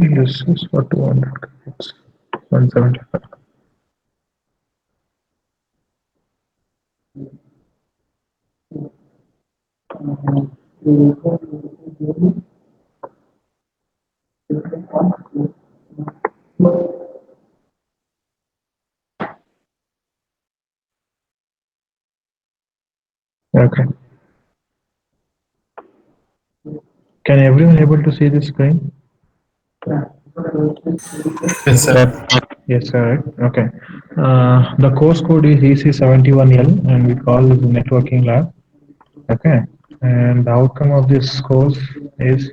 This is for 200 credits. 175. Okay. Can everyone able to see the screen? Yes, sir. That yes, sir. Okay. The course code is EC71L, and we call it networking lab. Okay. And the outcome of this course is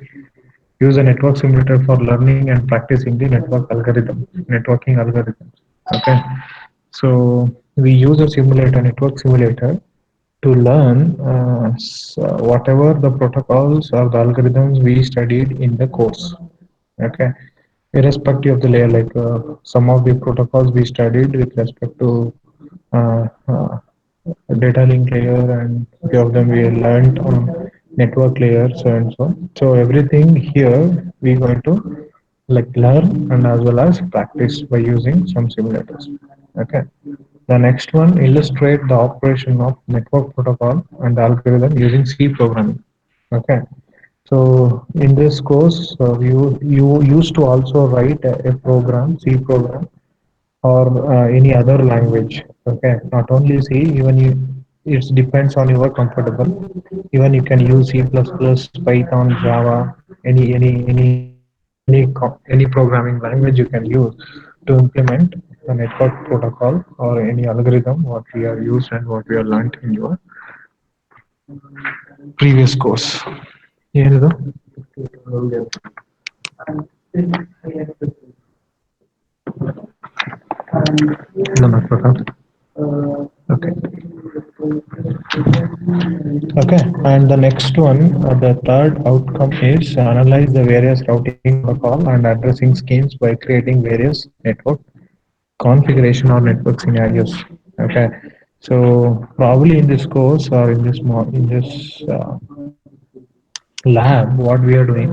use a network simulator for learning and practicing the networking algorithms. Okay. So we use a simulator, network simulator, to learn whatever the protocols or the algorithms we studied in the course. Okay, irrespective of the layer, like some of the protocols we studied with respect to data link layer, and few of them we learned on network layer, so and so. So everything here we going to like learn and as well as practice by using some simulators. Okay. The next one illustrate the operation of network protocol and algorithm using C programming. Okay. So in this course, you used to also write a program, C program, or any other language. Okay, not only C, even you, it depends on your comfortable. Even you can use C++, Python, Java, any programming language you can use to implement the network protocol or any algorithm what we are used and what we are learned in your previous course. ಏನಿದು ನಮ್ಮ ಪ್ರಕಾರ okay. Okay, and the next one, the third outcome is analyze the various routing protocol and addressing schemes by creating various network configuration or network scenarios. Okay, so probably in this course or in this lab, what we are doing,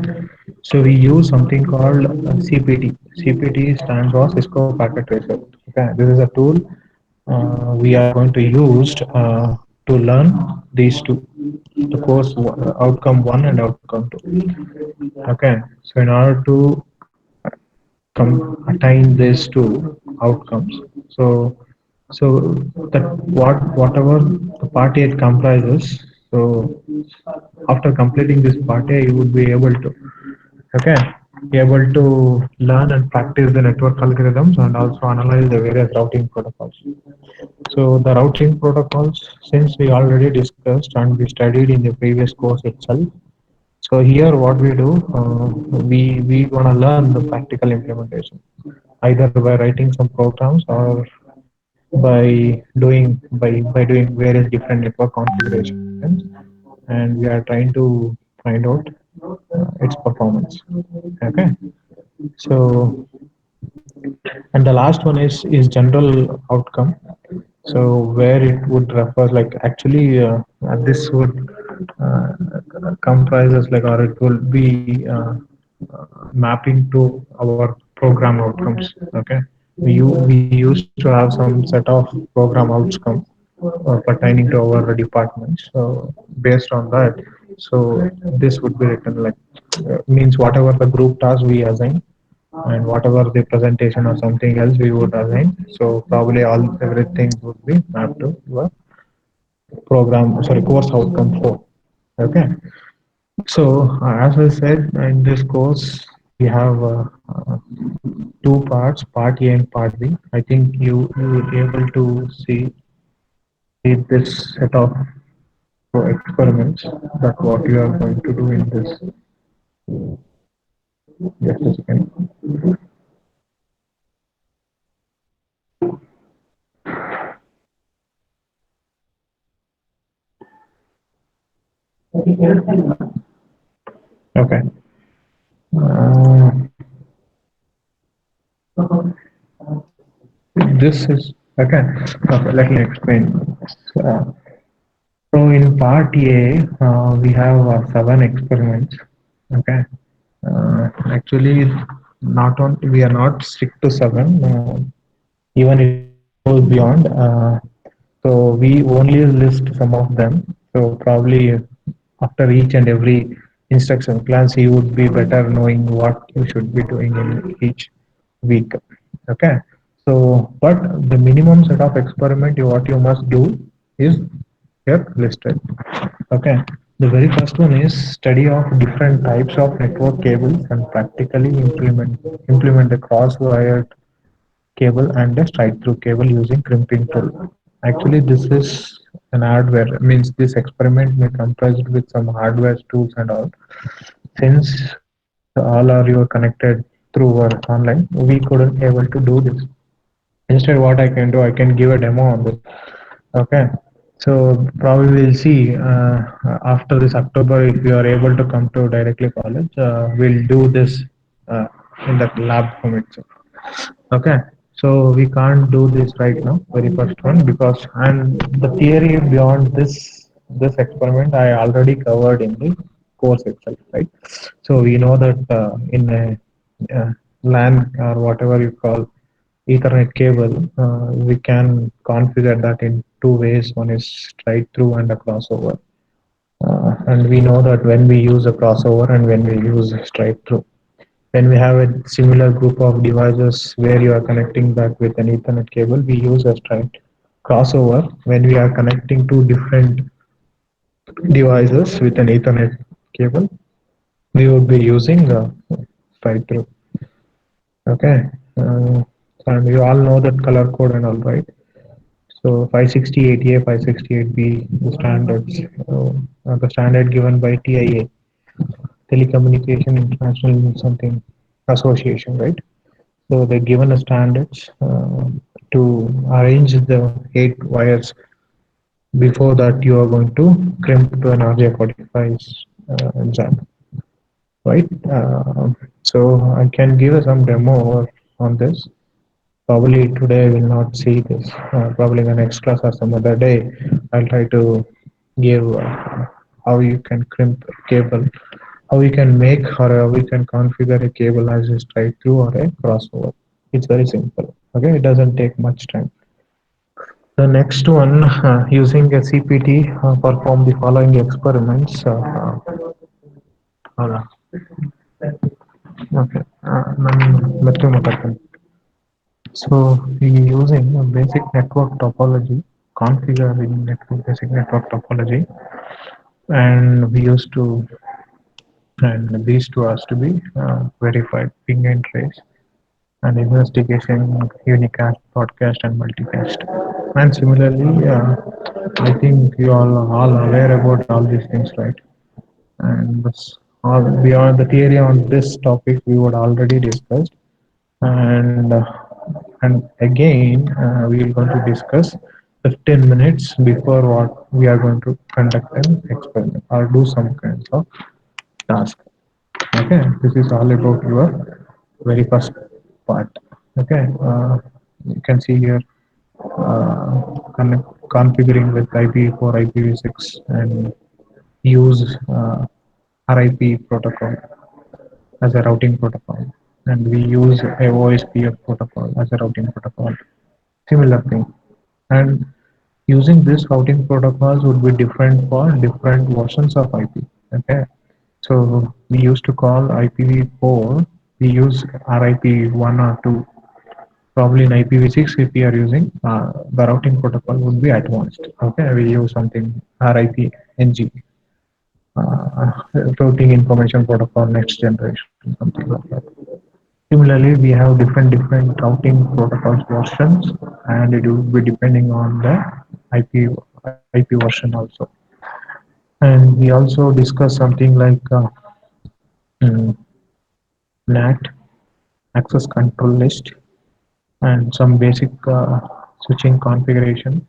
so we use something called CPT. CPT stands for Cisco Packet Tracer. Okay, this is a tool we are going to use to learn these two, the course outcome one and outcome two. Okay, so in order to attain these two outcomes, so that whatever the party it comprises, so after completing this party, you would be able to, okay, be able to learn and practice the network algorithms and also analyze the various routing protocols. So the routing protocols, since we already discussed and we studied in the previous course itself. So here what we do, we gonna learn the practical implementation, either by writing some programs or by doing various different network configurations, and we are trying to find out its performance. Okay, so and the last one is general outcome. So where it would refer like actually this would uh, comprises like, or it will be mapping to our program outcomes. Okay, we used to have some set of program outcomes pertaining to our department. So based on that, so this would be written like means whatever the group task we assign and whatever the presentation or something else we would assign. So probably all everything would be mapped to your program, sorry, course outcome 4. Okay. So as I said, in this course we have two parts, part A and part B. I think you will be able to see this set of experiments that what you are going to do in this. Just a second. Okay. Uh, this is okay. Okay. Let me explain. Uh, so in part A, we have seven experiments. Okay. Actually, not on we are not strict to seven. Even it goes beyond. So we only list some of them. So probably after each and every instruction class, you would be better knowing what you should be doing in each week. Okay. So, but the minimum set of experiment what you must do is here listed. Okay. The very first one is study of different types of network cables and practically implement the cross-wired cable and a straight-through cable using crimping tool. Actually, this is an hardware. Means this experiment may comprised with some hardware tools and all. Since all are you connected through our online, we couldn't able to do this. Instead, what I can do, I can give a demo on this. Okay. So probably we'll see after this October if you are able to come to directly college, we'll do this uh, in that lab form itself. Okay, so we can't do this right now, very first one, because and the theory beyond this experiment I already covered in the course itself, right? So we know that in a LAN or whatever you call Ethernet cable, we can configure that in two ways. One is straight through and a crossover. And we know that when we use a crossover and when we use a straight through, when we have a similar group of devices where you are connecting that with an Ethernet cable, we use a straight crossover. When we are connecting two different devices with an Ethernet cable, we would be using straight through. Okay. And you all know that color code and all, right? So 568A, 568B, the standards, the standard given by TIA, Telecommunication International something Association, right? So they're given a standards to arrange the 8 wires. Before that, you are going to crimp to an RJ45 jam, right? So I can give some demo on this. Probably today I will not see this. Probably in the next class or some other day, I'll try to give how you can crimp a cable, how you can make or how we can configure a cable as a straight through or a crossover. It's very simple. Okay, it doesn't take much time. The next one, using a CPT, perform the following experiments. Hold on. Okay, ಮೆತ್ತು ಮಾತಾಡ್ತೀನಿ. So we using a basic network topology, configuring network basic network topology, and we used to and these two has to be verified ping and trace and investigation unicast broadcast and multicast. And similarly, I think you all aware about all these things, right? And that's all beyond the theory on this topic we would already discussed. And and again we are going to discuss 15 minutes before what we are going to conduct an experiment or do some kinds of task. Okay, this is all about your very first part. Okay, you can see here configuring with IPv4, IPv6, and use RIP protocol as a routing protocol, and we use a OSPF protocol as a routing protocol. Similar thing, and using this routing protocols would be different for different versions of IP. Okay, so we used to call IPv4. We use RIP1 or 2. Probably in IPv6, if we are using the routing protocol would be advanced. Okay, we use something RIP-NG, routing information protocol next generation, something like that. Similarly, we have different routing protocols versions, and it will be depending on the IP version also. And we also discuss something like mm, NAT, access control list, and some basic switching configuration,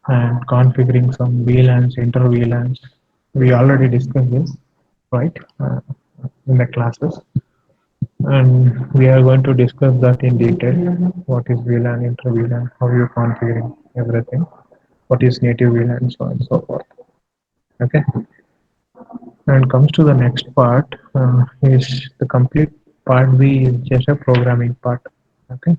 and configuring some VLANs, inter VLANs. We already discussed this, right, in the classes. And we are going to discuss that in detail. What is VLAN, inter VLAN, how you configuring everything, what is native VLAN, so on and so forth. Okay. And comes to the next part is the complete part B is just a programming part. Okay.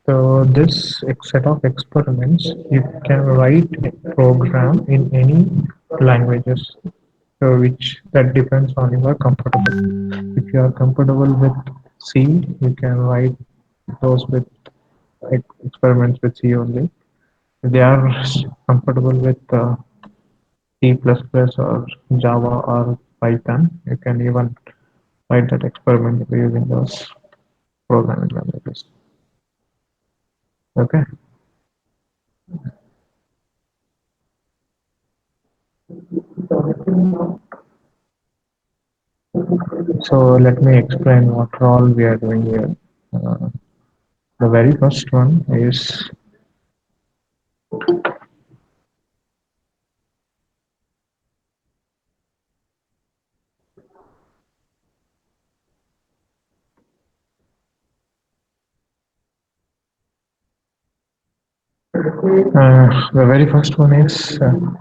So this set of experiments, you can write a program in any languages. So which that depends on your comfortable. If you are comfortable with C, you can write those with experiments with C only. If they are comfortable with C++ or Java or Python, you can even write that experiment using those programming languages. Okay. So let me explain what all we are doing here. Uh, the very first one is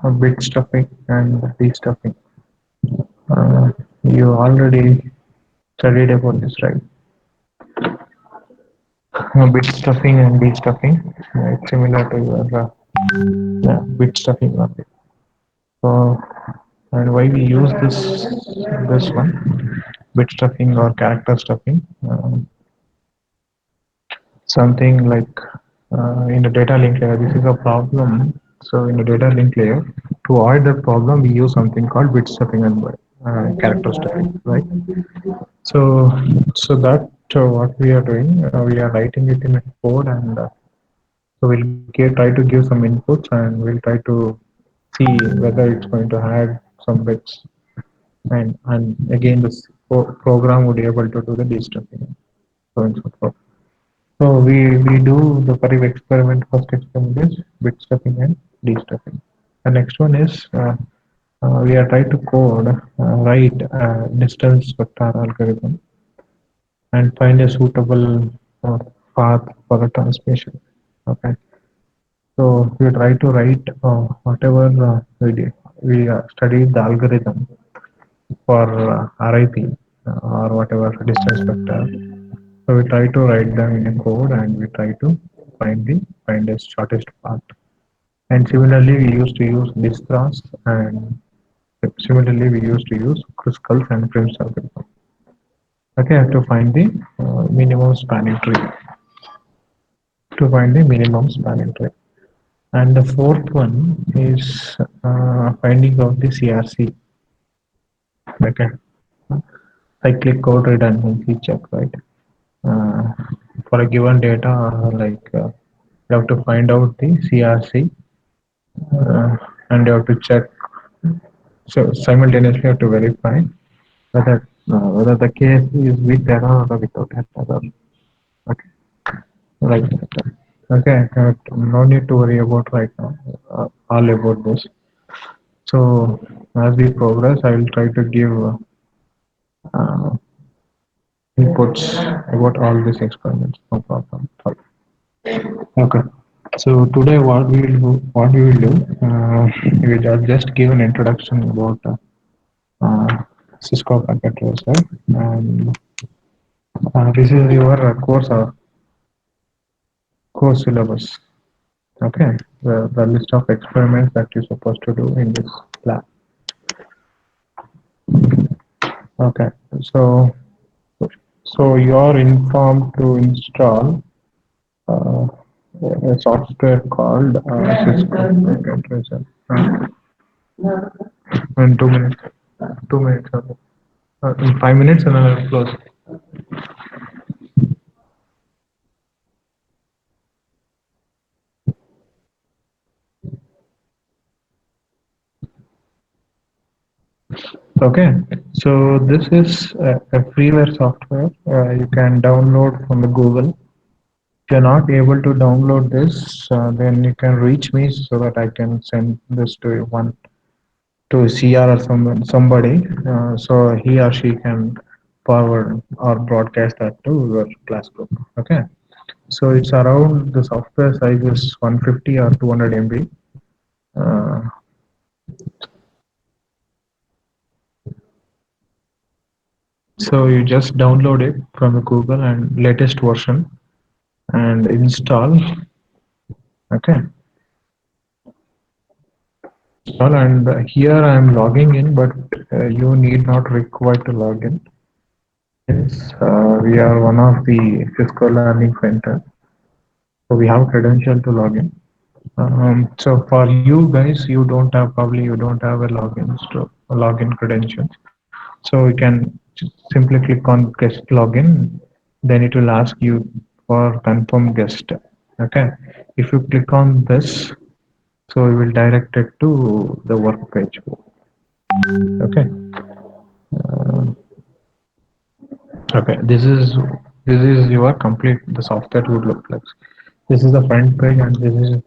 a bit stuffing and destuffing. Uh, you already studied about this, right? Bit stuffing and destuffing. It's similar to your bit stuffing only. So, and why we use this one, bit stuffing or character stuffing? Something like in the data link layer, this is a problem. So in the data link layer, to avoid that problem, we use something called bit stuffing and character stuffing, right? So, so that what we are doing, we are writing it in a code, and so we'll try to give some inputs, and we'll try to see whether it's going to add some bits, and again this program would be able to do the destuffing, so and so forth. So we do the for experiment. First experiment is bit stuffing and destuffing. The next one is we are trying to code write distance vector algorithm and find a suitable uh, path for the transmission. Okay, so we try to write whatever we did. We studied the algorithm for RIP or whatever distance vector. So we try to write them in a code, and we try to find the shortest path. And similarly, we used to use Distras, and similarly we used to use Kruskal's and Prim's algorithm. Okay, I have to find the minimum spanning tree. To find the minimum spanning tree. And the fourth one is finding out the CRC. Okay, cyclic code redundancy check, right? Uh, for a given data, you have to find out the CRC, uh, and you have to check. So simultaneously, you have to verify whether the case is with error or without error. Okay, like that. Okay, no need to worry about right now. All about this. So as we progress, I will try to give uh, inputs about all these experiments. No problem. Okay. So today, what we will do, we will just give an introduction about Cisco packet tracer, and this is your course syllabus. Okay, the list of experiments that you're supposed to do in this lab. Okay, so so you are informed to install uh, a software called Cisco packet tracer. In 2 minutes, 2 minutes. In 5 minutes, and then I'll close. Okay, so this is a freeware software you can download from the Google. If you're not able to download this, then you can reach me so that I can send this to one to CR or somebody, so he or she can forward or broadcast that to your class group. Okay, so it's around the software size is 150 or 200 MB. Uh, so you just download it from the Google and latest version and install. Okay, install, and here I am logging in, but you need not require to log in. Yes, we are one of the Cisco Learning Center, so we have credential to log in. So for you guys, you don't have probably you don't have a login credentials. So you can simply click on guest login. Then it will ask you for confirm guest. Okay. If you click on this, so it will direct it to the work page. Okay. Uh, okay. This is your complete the software would look like. This is the front page, and this is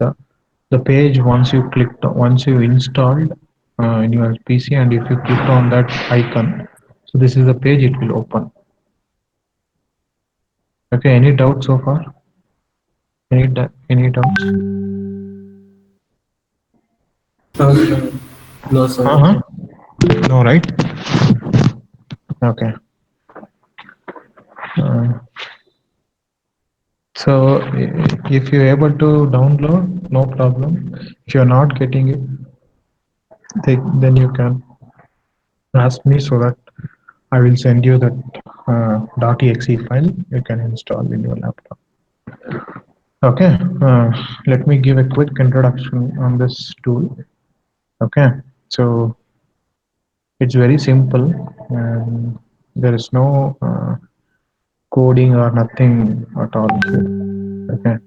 the page once you clicked once you installed in your PC, and if you click on that icon, so this is the page it will open. Okay, any doubts so far? Any doubts? Okay. No, sir. Uh-huh. No, right? Okay. Uh, so if you're able to download, no problem. If you're not getting it, then you can ask me so that I will send you that .exe file you can install in your laptop. Okay, let me give a quick introduction on this tool. Okay, so it's very simple and there is no coding or nothing at all here. Okay,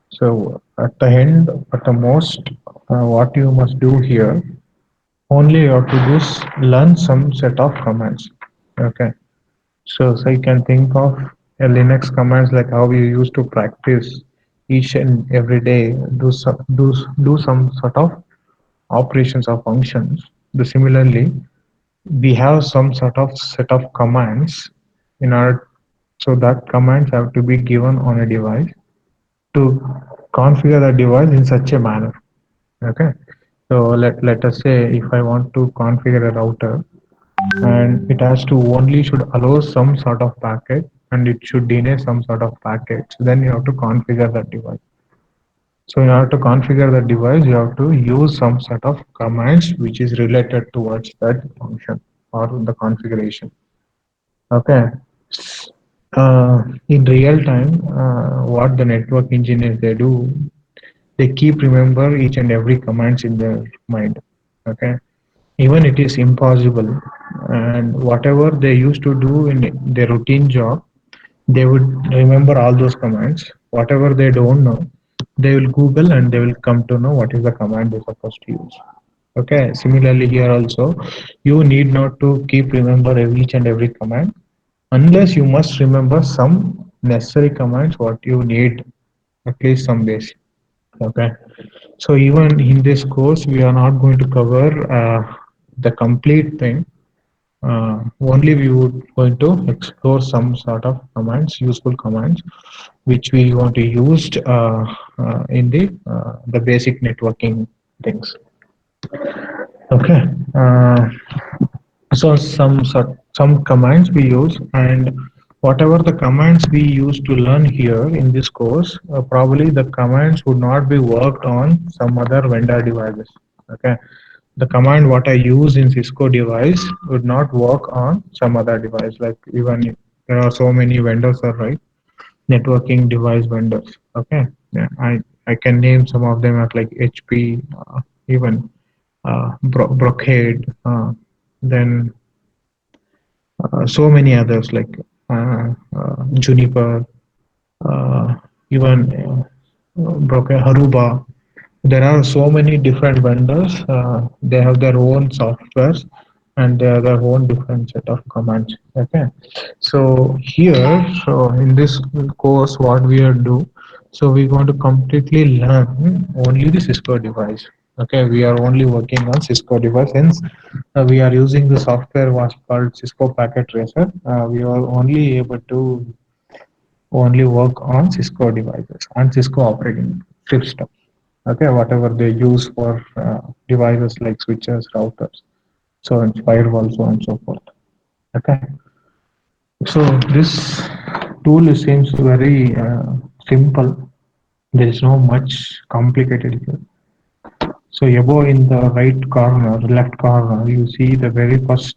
so at the end, at the most, what you must do here, only you have to just learn some set of commands. Okay, so you can think of a Linux commands like how you used to practice each and every day, do some sort of operations or functions. Similarly, we have some sort of set of commands in our so that commands have to be given on a device to configure the device in such a manner. Okay. So let us say if I want to configure a router and it has to only should allow some sort of packet and it should deny some sort of packets, then you have to configure that device. So in order to configure the device, you have to use some set of commands which is related towards that function or the configuration. Okay. In real time, what the network engineers they do, they keep remember each and every commands in their mind. Okay. Even it is impossible, and whatever they used to do in their routine job, they would remember all those commands. Whatever they don't know, they will Google and they will come to know what is the command they're supposed to use. Okay. Similarly, here also, you need not to keep remember each and every command unless you must remember some necessary commands what you need at least some basic. Okay. So even in this course, we are not going to cover the complete thing. Only we would going to explore some sort of commands, useful commands, which we want to use in the basic networking things. Okay. So some commands we use, and whatever the commands we use to learn here in this course, probably the commands would not be worked on some other vendor devices. Okay, the command what I use in Cisco device would not work on some other device. Like even there are so many vendors are right, networking device vendors. Okay, yeah, I can name some of them at like HP, even Brocade, then so many others like Juniper, uh, even Brocade, Haruba. There are so many different vendors. They have their own softwares and they are their own different set of commands. Okay, so here, so in this course, what we are do, so we're going to completely learn only the Cisco device. Okay, we are only working on Cisco device. Hence, we are using the software was called Cisco Packet Tracer. We are only able to only work on Cisco devices and Cisco operating system. Okay, whatever they use for devices like switches, routers, so and firewall, so and so forth. Okay, so this tool seems very simple. There is no much complicated here. So above in the right corner, left corner, you see the very first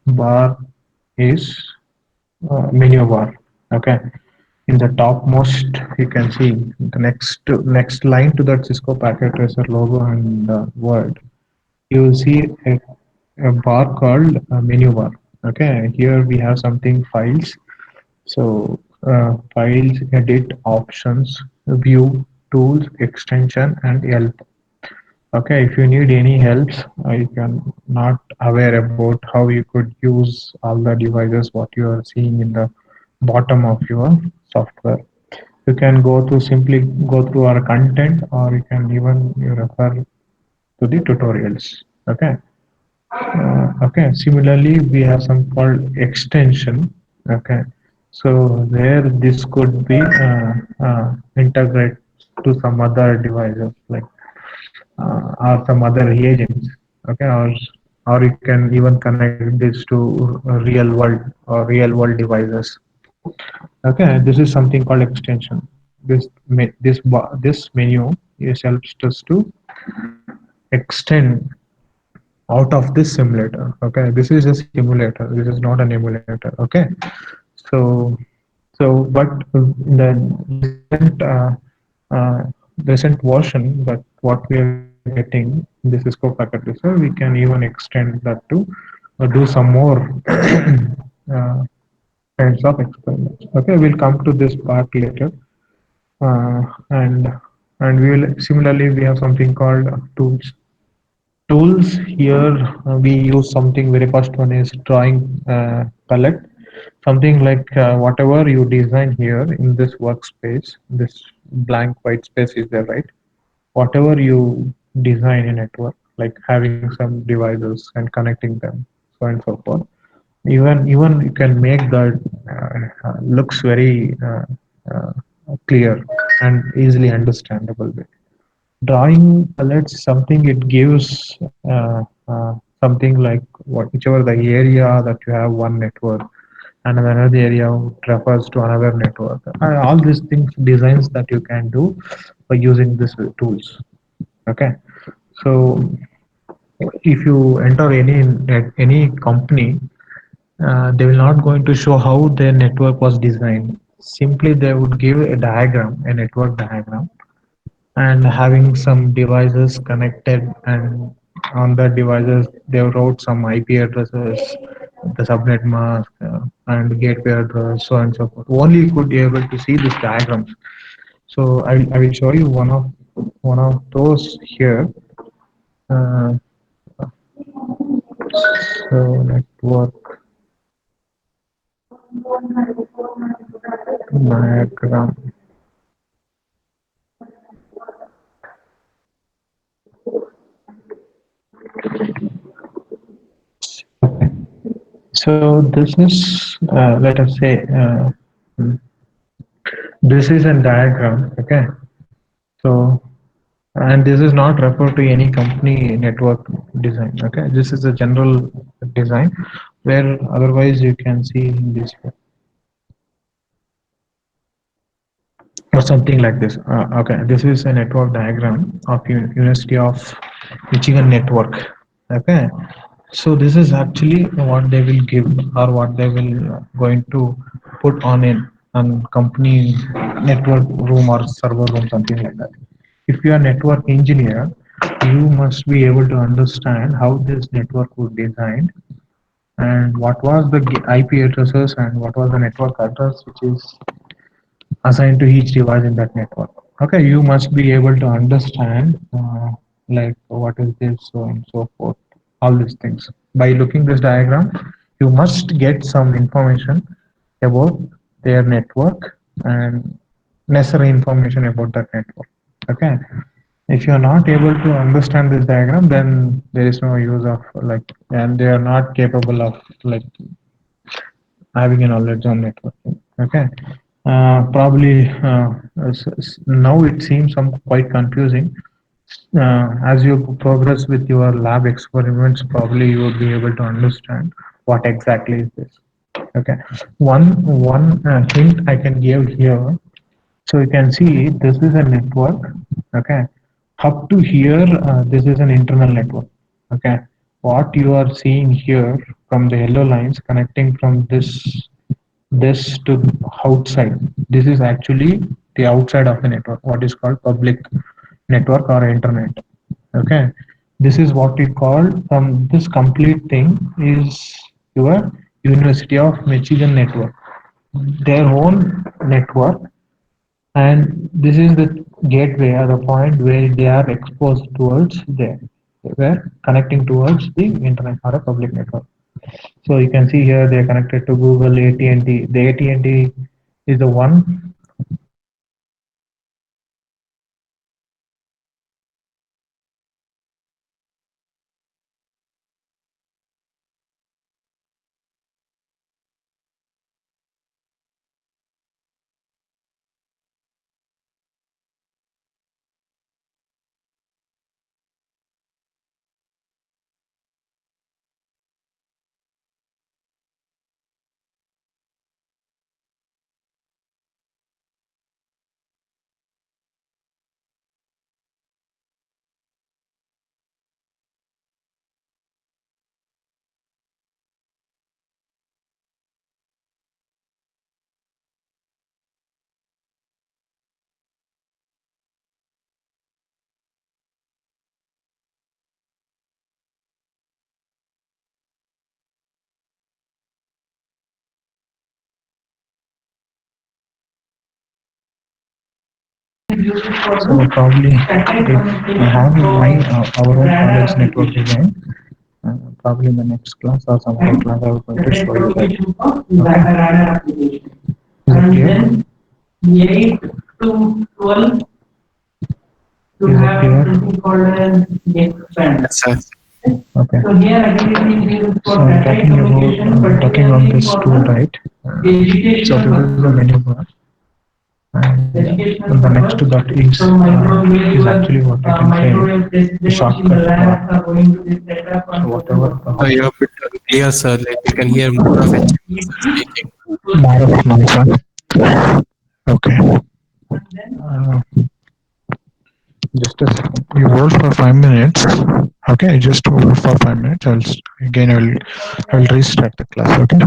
bar is menu bar. Okay, in the topmost you can see the next line to that Cisco Packet Tracer logo and word. You will see a bar called menu bar. Okay, here we have something files. So files, edit, options, view, tools, extension, and help. Okay, if you need any help, you can not aware about how you could use all the devices what you are seeing in the bottom of your software. You can go to simply go through our content, or you can even refer to the tutorials. Okay. Okay. Similarly, we have some called extension. Okay. So there, this could be integrate to some other devices like or some other agents. Okay. Or you can even connect this to real world or real world devices. Okay. This is something called extension. This menu is helps us to extend out of this simulator. Okay, this is a simulator, this is not an emulator. Okay, so but in the recent recent version, but what we are getting this Cisco Packet Tracer, we can even extend that to do some more uh, kinds of experiments. Okay, we'll come to this part later. uh, and and we will similarly we have something called tools. Tools here, we use something. Very first one is drawing palette, something like whatever you design here in this workspace, this blank white space is there, right? Whatever you design a network, like having some devices and connecting them, so and so forth. Even you can make that looks very uh, clear and easily understandable way. Drawing palettes something, it gives something like whichever the area that you have one network, and another area refers to another network. All these things, designs that you can do by using these tools. Okay, so if you enter any company, they will not going to show how their network was designed. Simply they would give a diagram, a network diagram, and having some devices connected, and on the devices they wrote some IP addresses, the subnet mask, and gateway address, so on and so forth. Only you could be able to see these diagrams. So I will show you one of those here. uh, so network diagram. So this is, let us say, this is a diagram. Okay, so and this is not referred to any company network design. Okay, this is a general design where otherwise you can see in this way or something like this. Okay, this is a network diagram of University of Michigan network. Okay, so this is actually what they will give, or what they will going to put on company network room or server room, something like that. If you are network engineer, you must be able to understand how this network was designed, and what was the IP addresses, and what was the network address which is assigned to each device in that network. Okay, you must be able to understand like what is this, so and so forth, all these things. By looking this diagram, you must get some information about their network and necessary information about that network. Okay. If you are not able to understand this diagram, then there is no use of like, and they are not capable of like having a knowledge on networking. Okay. Probably now it seems some quite confusing. As you progress with your lab experiments, probably you will be able to understand what exactly is this. Okay. One hint I can give here. So you can see this is a network. Okay. Up to here, this is an internal network. Okay. What you are seeing here from the yellow lines connecting from this to outside. This is actually the outside of the network, what is called public network or internet. Okay. This is what we call from this complete thing is your University of Michigan network, their own network, and this is the gateway or the point where they are exposed towards there. Where connecting towards the internet or a public network. So you can see here they are connected to Google, AT&T. The AT&T is the one. So probably if I have my our own college network design. Probably in the next class or some other class, I will going to show you that. Okay. Is it clear? 8 to 12 to have something called as expand. Yes, sir. Okay. So here again so I'm talking on this tool, right? So this is the menu bar, and the next to that is actually what I can say the shortcut bar. So whatever You're a bit unclear, sir. Like we can hear more of HMD speaking. bar of noise, huh? Okay. Uh, just a second. You hold for 5 minutes. Okay, just hold for 5 minutes. Again I will restart the class. Okay.